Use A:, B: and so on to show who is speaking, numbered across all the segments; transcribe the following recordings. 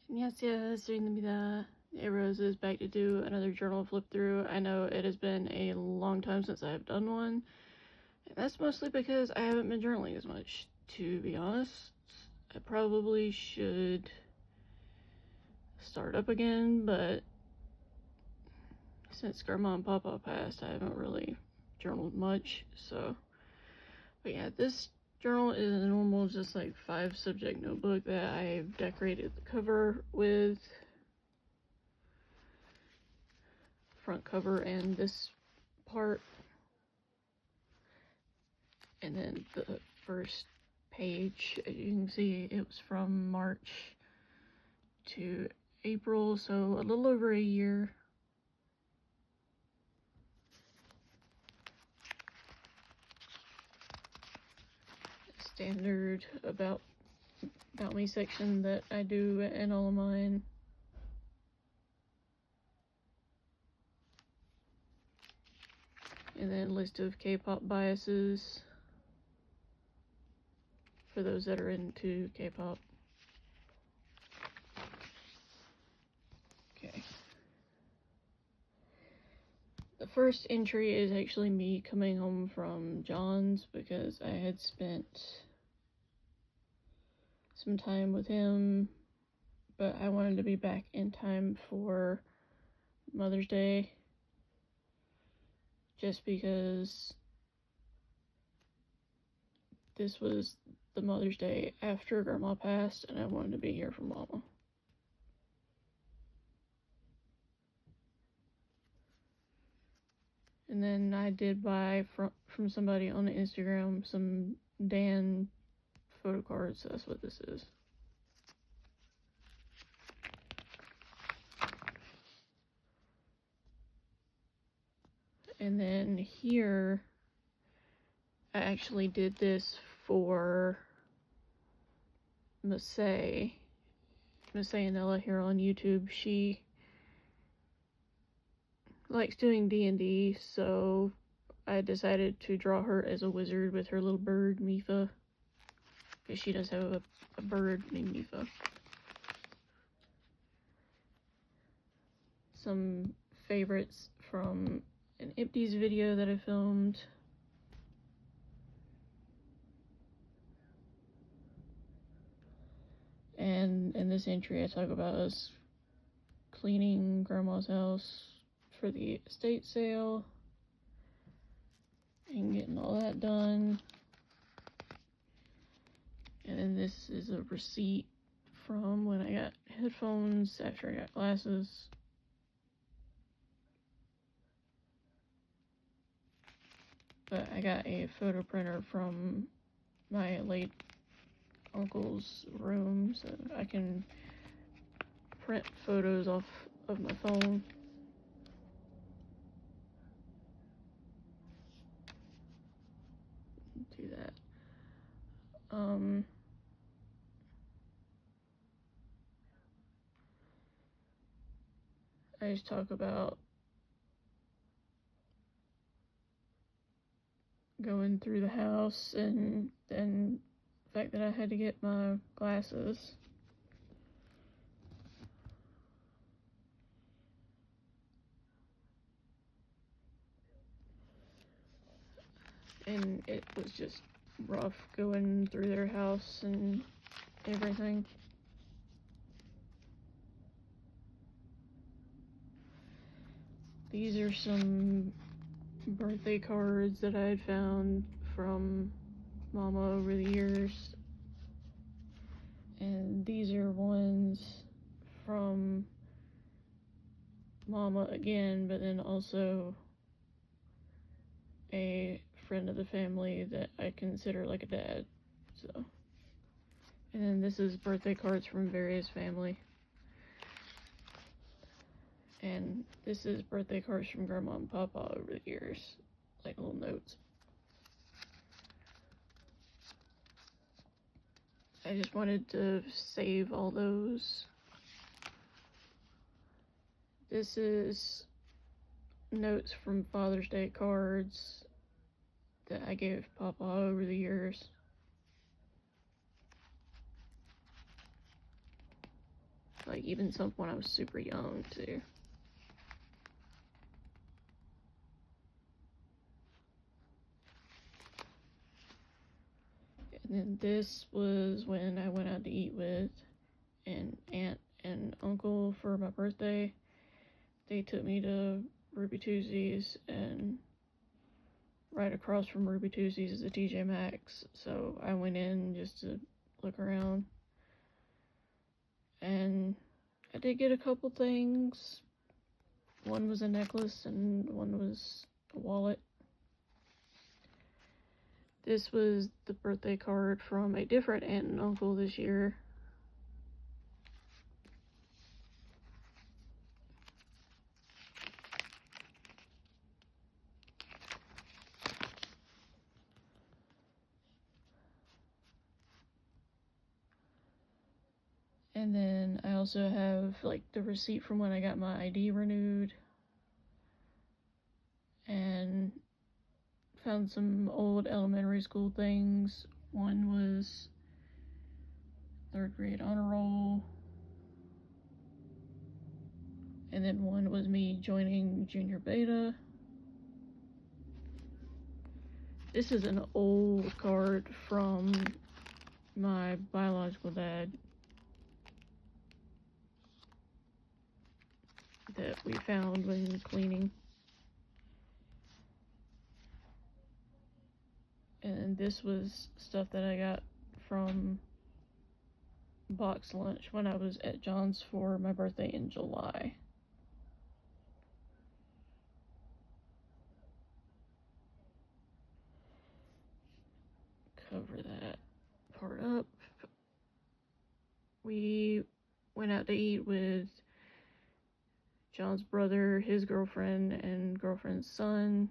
A: 안녕하세요, 수인입니다. Hey Rose is back to do another journal flip through. I know it has been a long time since I have done one, and that's mostly because I haven't been journaling as much, to be honest. I probably should start up again, but since Grandma and Papa passed, I haven't really journaled much, so. But yeah, this journal is a normal, just like 5 subject notebook that I've decorated the cover with. Front cover and this part, and then the first page, as you can see, it was from March to April, so a little over a year. Standard about me section that I do in all of mine. And then list of K-pop biases for those that are into K-pop. Okay. The first entry is actually me coming home from John's because I had spent some time with him, but I wanted to be back in time for Mother's Day, just because this was the Mother's Day after Grandma passed and I wanted to be here for Mama. And then I did buy from somebody on Instagram some Dan photo cards, so that's what this is. And then here, I actually did this for Masay and Ella here on YouTube. She likes doing D&D, so I decided to draw her as a wizard with her little bird, Mifa, because she does have a bird named Mifa. Some favorites from an Empties video that I filmed. And in this entry I talk about us cleaning Grandma's house for the estate sale and getting all that done. And then this is a receipt from when I got headphones after I got glasses. But I got a photo printer from my late uncle's room, so I can print photos off of my phone. Do that. I just talk about going through the house and then the fact that I had to get my glasses. And it was just rough going through their house and everything. These are some birthday cards that I had found from Mama over the years. And these are ones from Mama again, but then also a friend of the family that I consider like a dad. So, and then this is birthday cards from various family. And this is birthday cards from Grandma and Papa over the years, like little notes. I just wanted to save all those. This is notes from Father's Day cards that I gave Papa over the years. Like even some when I was super young too. And then this was when I went out to eat with an aunt and uncle for my birthday. They took me to Ruby Tuesdays, and right across from Ruby Tuesdays is a TJ Maxx, so I went in just to look around. And I did get a couple things. One was a necklace and one was a wallet. This was the birthday card from a different aunt and uncle this year. And then I also have like the receipt from when I got my ID renewed. And found some old elementary school things. One was 3rd grade honor roll. And then one was me joining junior beta. This is an old card from my biological dad that we found when cleaning. And this was stuff that I got from box lunch when I was at John's for my birthday in July. Cover that part up. We went out to eat with John's brother, his girlfriend, and girlfriend's son,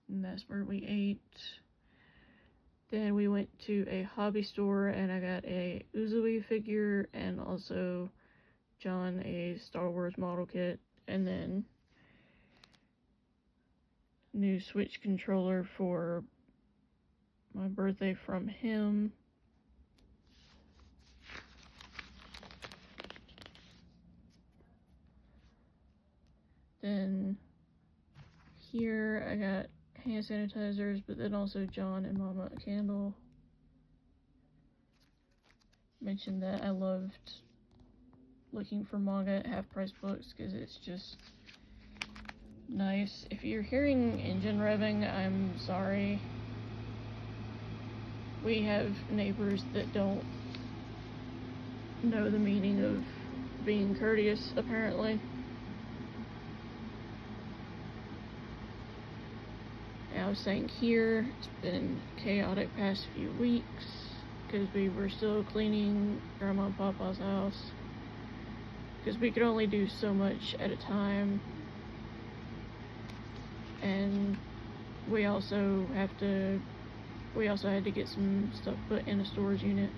A: and that's where we ate. Then we went to a hobby store and I got a Uzui figure and also John a Star Wars model kit, and then new Switch controller for my birthday from him. Then here I got hand sanitizers, but then also John and Mama a candle. Mentioned that I loved looking for manga at half-price books because it's just nice. If you're hearing engine revving, I'm sorry. We have neighbors that don't know the meaning of being courteous, apparently. I was saying here, it's been chaotic past few weeks because we were still cleaning Grandma and Papa's house because we could only do so much at a time, and we also had to get some stuff put in a storage unit.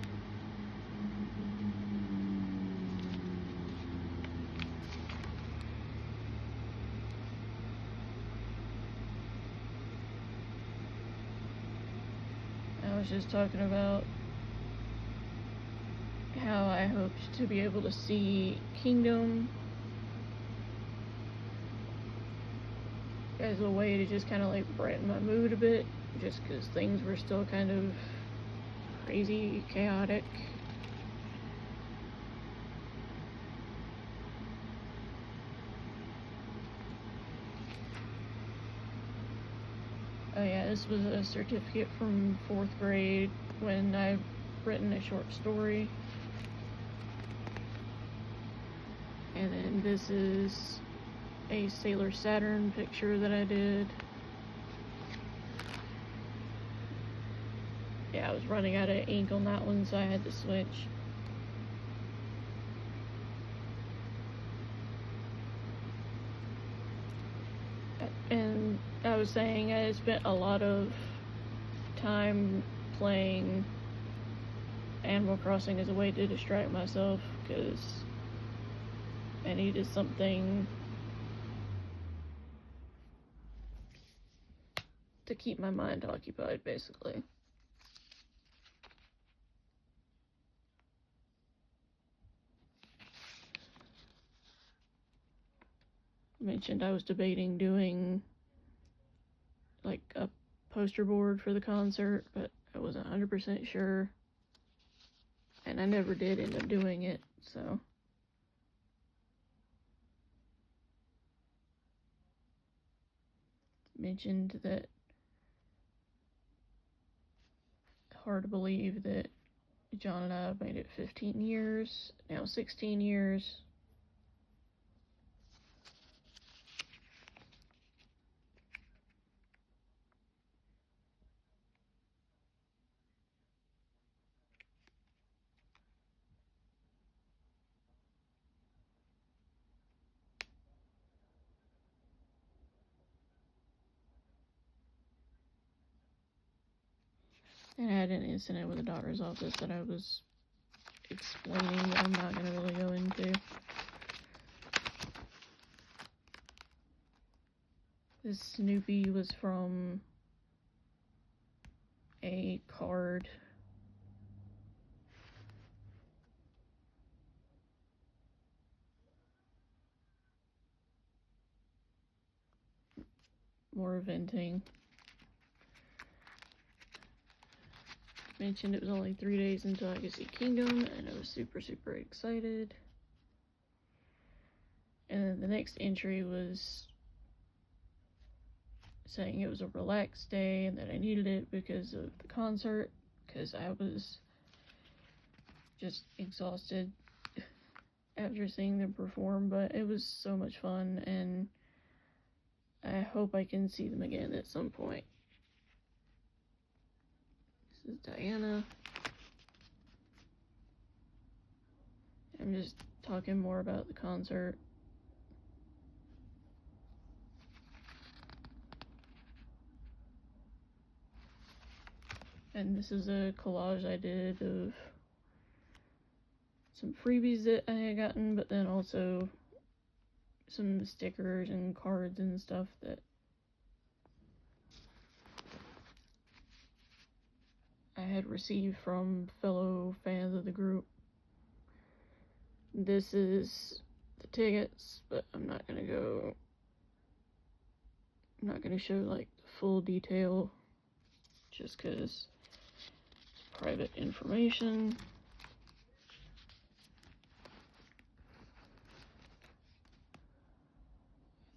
A: I was just talking about how I hoped to be able to see Kingdom as a way to just kind of like brighten my mood a bit, just because things were still kind of crazy, chaotic. Oh yeah, this was a certificate from 4th grade when I've written a short story. And then this is a Sailor Saturn picture that I did. Yeah, I was running out of ink on that one, so I had to switch. And I was saying I spent a lot of time playing Animal Crossing as a way to distract myself because I needed something to keep my mind occupied, basically. mentioned I was debating doing like a poster board for the concert, but I wasn't 100% sure, and I never did end up doing it, so. Mentioned that hard to believe that John and I have made it 15 years, now 16 years. And I had an incident with the doctor's office that I was explaining that I'm not going to really go into. This Snoopy was from a card. More venting. Mentioned it was only 3 days until I could see Kingdom, and I was super, super excited. And then the next entry was saying it was a relaxed day and that I needed it because of the concert, because I was just exhausted after seeing them perform, but it was so much fun, and I hope I can see them again at some point. This is Diana. I'm just talking more about the concert. And this is a collage I did of some freebies that I had gotten, but then also some stickers and cards and stuff that I had received from fellow fans of the group. This is the tickets, but I'm not gonna show like the full detail just because it's private information.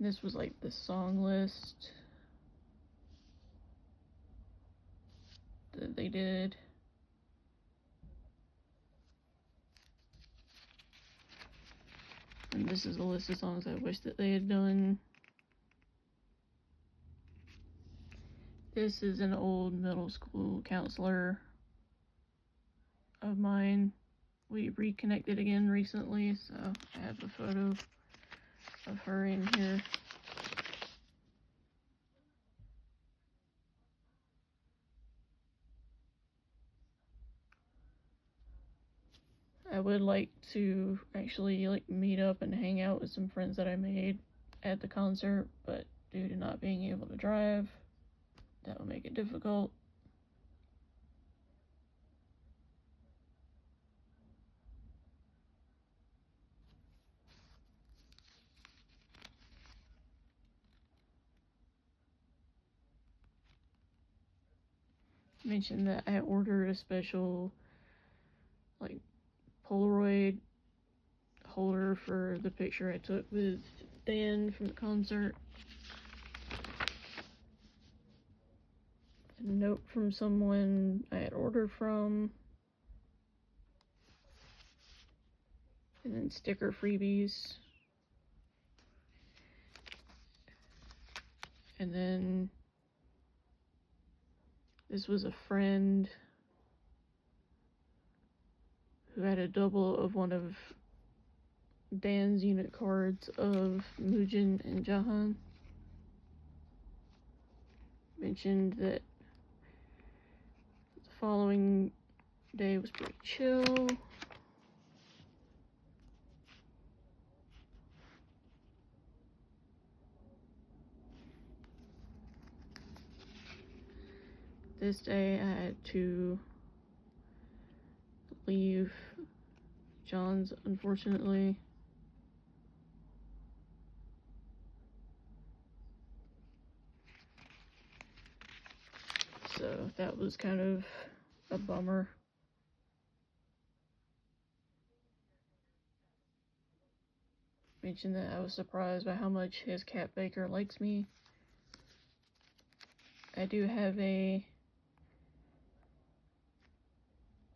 A: This was like the song list that they did. And this is a list of songs I wish that they had done. This is an old middle school counselor of mine. We reconnected again recently, so I have a photo of her in here. I would like to actually like meet up and hang out with some friends that I made at the concert, but due to not being able to drive, that would make it difficult. Mentioned that I ordered a special like Polaroid holder for the picture I took with Dan from the concert. A note from someone I had ordered from. And then sticker freebies. And then this was a friend who had a double of one of Dan's unit cards of Mugen and Jahan. Mentioned that the following day was pretty chill. This day I had to leave John's, unfortunately. that was kind of a bummer. Mentioned that I was surprised by how much his cat Baker likes me. I do have a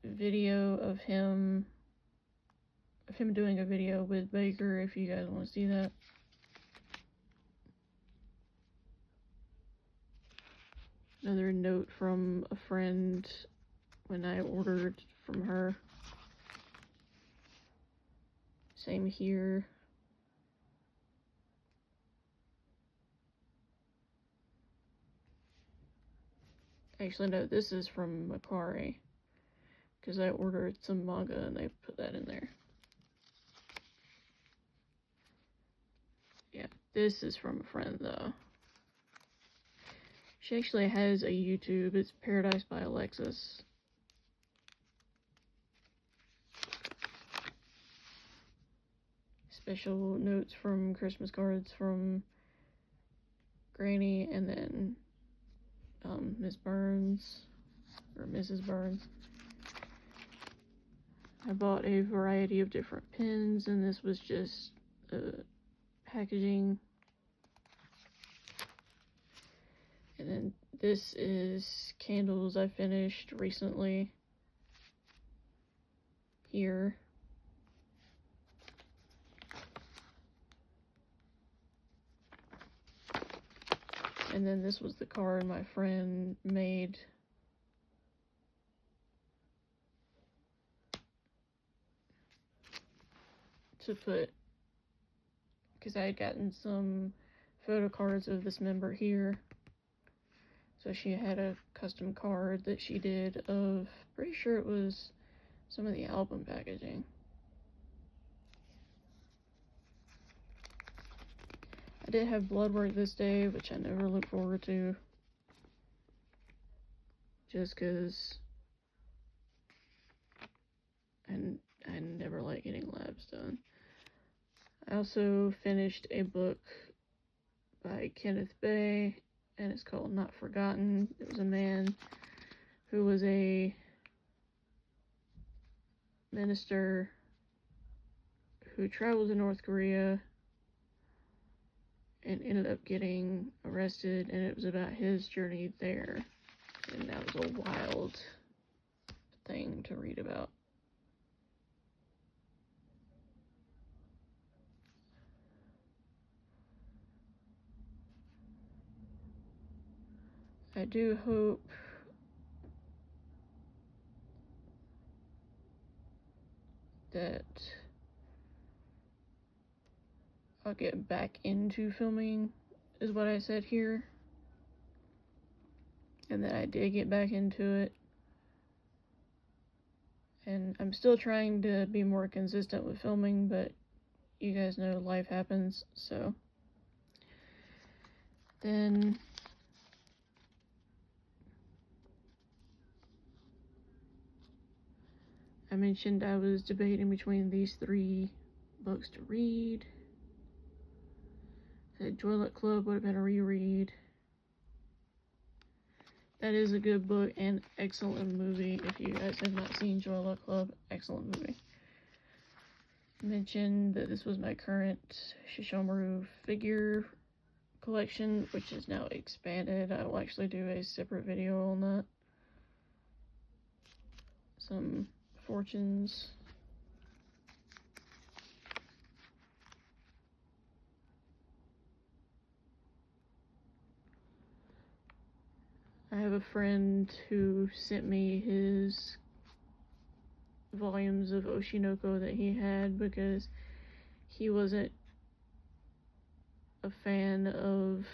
A: video of him doing a video with Baker if you guys want to see that. Another note from a friend when I ordered from her. Same here. Actually, no, this is from Macari, because I ordered some manga and they put that in there. Yeah, this is from a friend, though. She actually has a YouTube. It's Paradise by Alexis. Special notes from Christmas cards from Granny, and then Miss Burns, or Mrs. Burns. I bought a variety of different pins, and this was just packaging. And then this is candles I finished recently here. And then this was the card my friend made. To put, because I had gotten some photo cards of this member here. So she had a custom card that she did of, pretty sure it was some of the album packaging. I did have blood work this day, which I never look forward to. Just because I never like getting labs done. I also finished a book by Kenneth Bay, and it's called Not Forgotten. It was a man who was a minister who traveled to North Korea and ended up getting arrested, and it was about his journey there. And that was a wild thing to read about. I do hope that I'll get back into filming, is what I said here. And that I did get back into it. And I'm still trying to be more consistent with filming, but you guys know life happens, so. Then I mentioned I was debating between these 3 books to read. The Joy-Luck Club would have been a reread. That is a good book and excellent movie. If you guys have not seen Joy-Luck Club, excellent movie. I mentioned that this was my current Shishomaru figure collection, which is now expanded. I will actually do a separate video on that. Some fortunes. I have a friend who sent me his volumes of Oshinoko that he had because he wasn't a fan of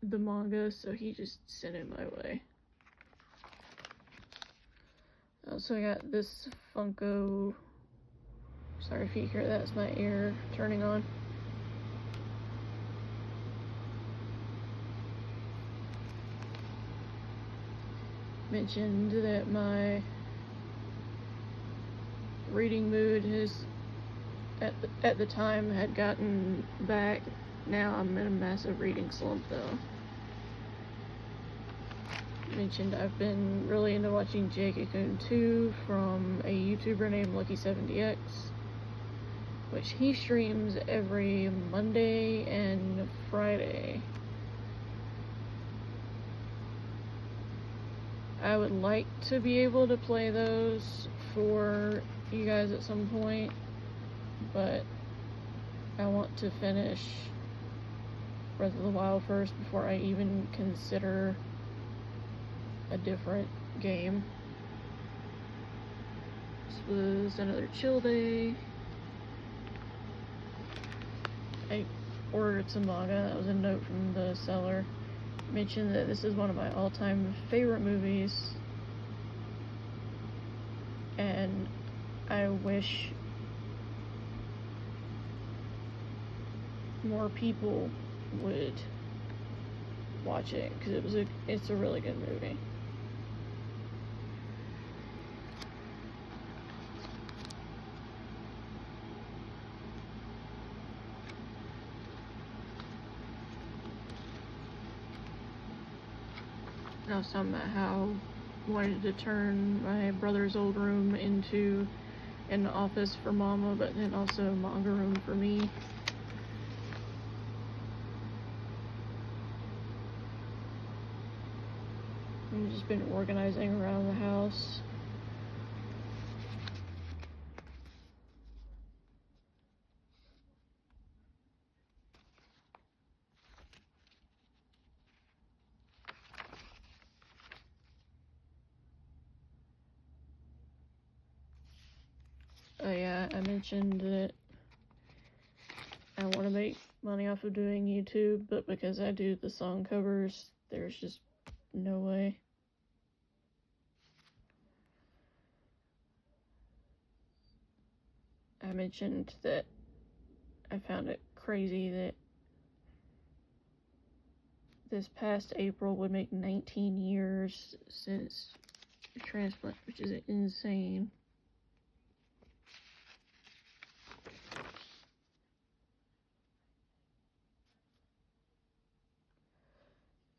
A: the manga, so he just sent it my way. I also got this Funko. Sorry if you hear that, it's my ear turning on. Mentioned that my reading mood has at the time had gotten back. Now I'm in a massive reading slump though. mentioned I've been really into watching Jake-a-Coon 2 from a YouTuber named Lucky70x, which he streams every Monday and Friday. I would like to be able to play those for you guys at some point, but I want to finish Breath of the Wild first before I even consider a different game. This was another chill day. I ordered some manga. That was a note from the seller. Mentioned that this is one of my all-time favorite movies, and I wish more people would watch it because it's a really good movie. I was talking about how I wanted to turn my brother's old room into an office for Mama, but then also a manga room for me. I've just been organizing around the house. Oh yeah, I mentioned that I want to make money off of doing YouTube, but because I do the song covers, there's just no way. I mentioned that I found it crazy that this past April would make 19 years since the transplant, which is insane.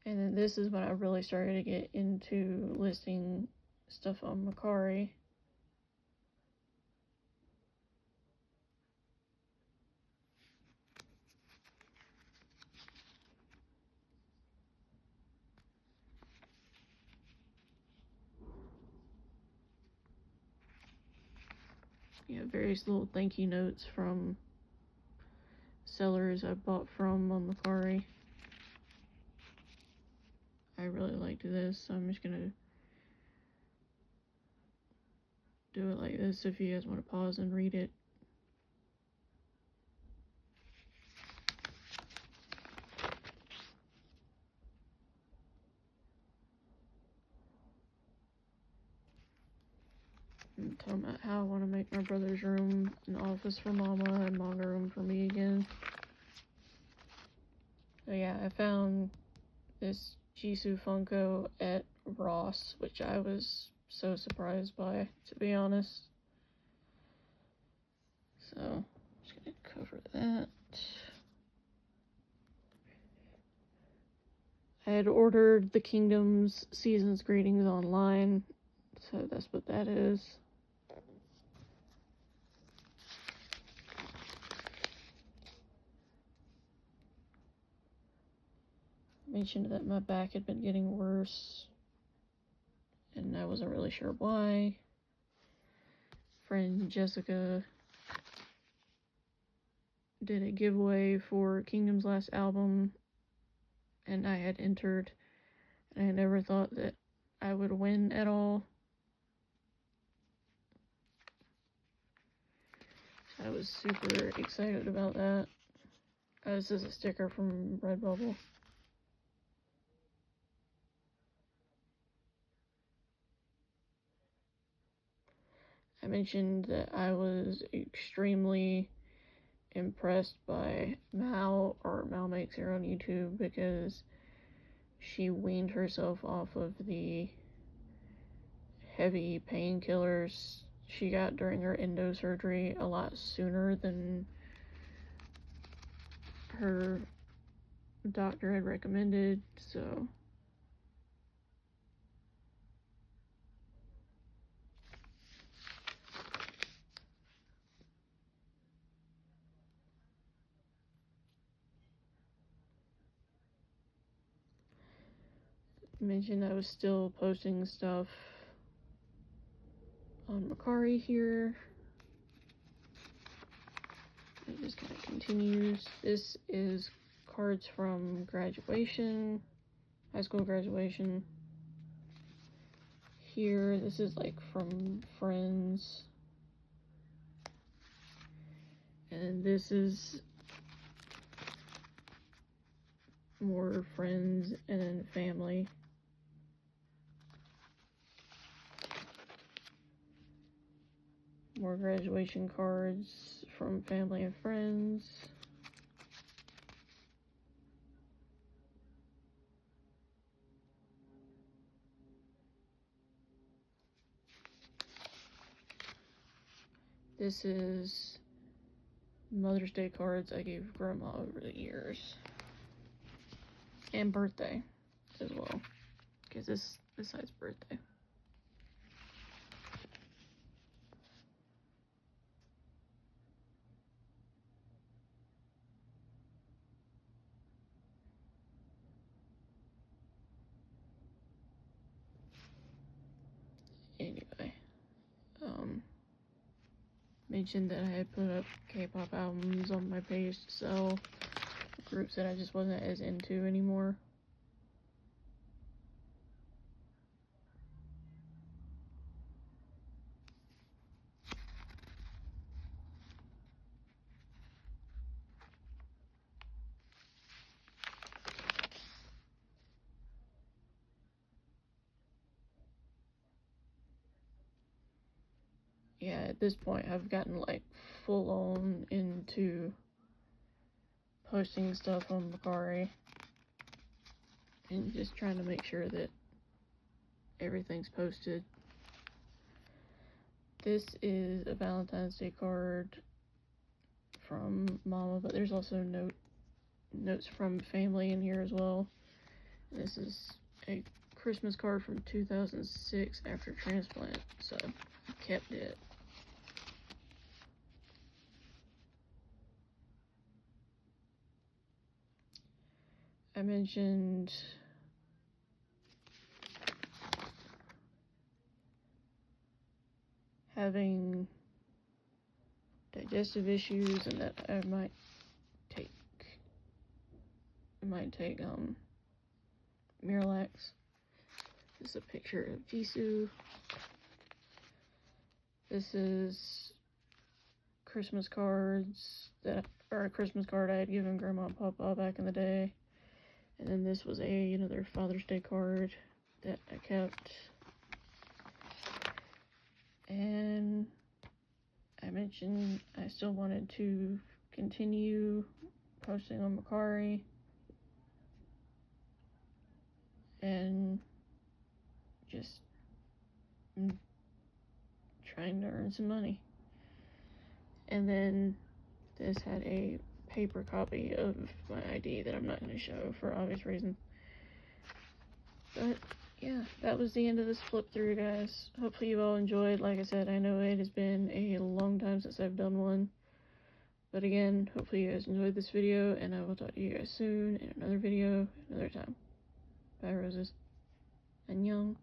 A: And then this is when I really started to get into listing stuff on Mercari. You know, various little thank you notes from sellers I bought from on Mercari. I really liked this, so I'm just gonna do it like this if you guys want to pause and read it. I'm talking about how I want to make my brother's room an office for Mama and manga room for me again. So yeah, I found this Jisoo Funko at Ross, which I was so surprised by, to be honest. So, I'm just gonna cover that. I had ordered the Kingdom's Season's Greetings online, so that's what that is. I mentioned that my back had been getting worse, and I wasn't really sure why. Friend Jessica did a giveaway for Kingdom's last album, and I had entered, and I never thought that I would win at all. So I was super excited about that. This is a sticker from Redbubble. I mentioned that I was extremely impressed by Mal, or Mal Makes Her on YouTube, because she weaned herself off of the heavy painkillers she got during her endo surgery a lot sooner than her doctor had recommended. So mentioned I was still posting stuff on Mercari here. It just kind of continues. This is cards from graduation, high school graduation. Here, this is like from friends. And this is more friends and then family. More graduation cards from family and friends. This is Mother's Day cards I gave Grandma over the years. And birthday as well. Because this side's birthday. Anyway, mentioned that I had put up K-pop albums on my page to sell, groups that I just wasn't as into anymore. Yeah, at this point I've gotten like full on into posting stuff on Mercari and just trying to make sure that everything's posted. This is a Valentine's Day card from Mama, but there's also notes from family in here as well. This is a Christmas card from 2006 after transplant, so I kept it. I mentioned having digestive issues and that I might take Miralax. This is a picture of Jisoo. This is Christmas cards a Christmas card I had given Grandma and Papa back in the day. And then this was another Father's Day card that I kept. And I mentioned I still wanted to continue posting on Mercari and just trying to earn some money. And then this had a paper copy of my ID that I'm not going to show for obvious reasons. But yeah, that was the end of this flip through, guys. Hopefully you all enjoyed. Like I said, I know it has been a long time since I've done one. But again, hopefully you guys enjoyed this video, and I will talk to you guys soon in another video, another time. Bye, roses. Annyeong.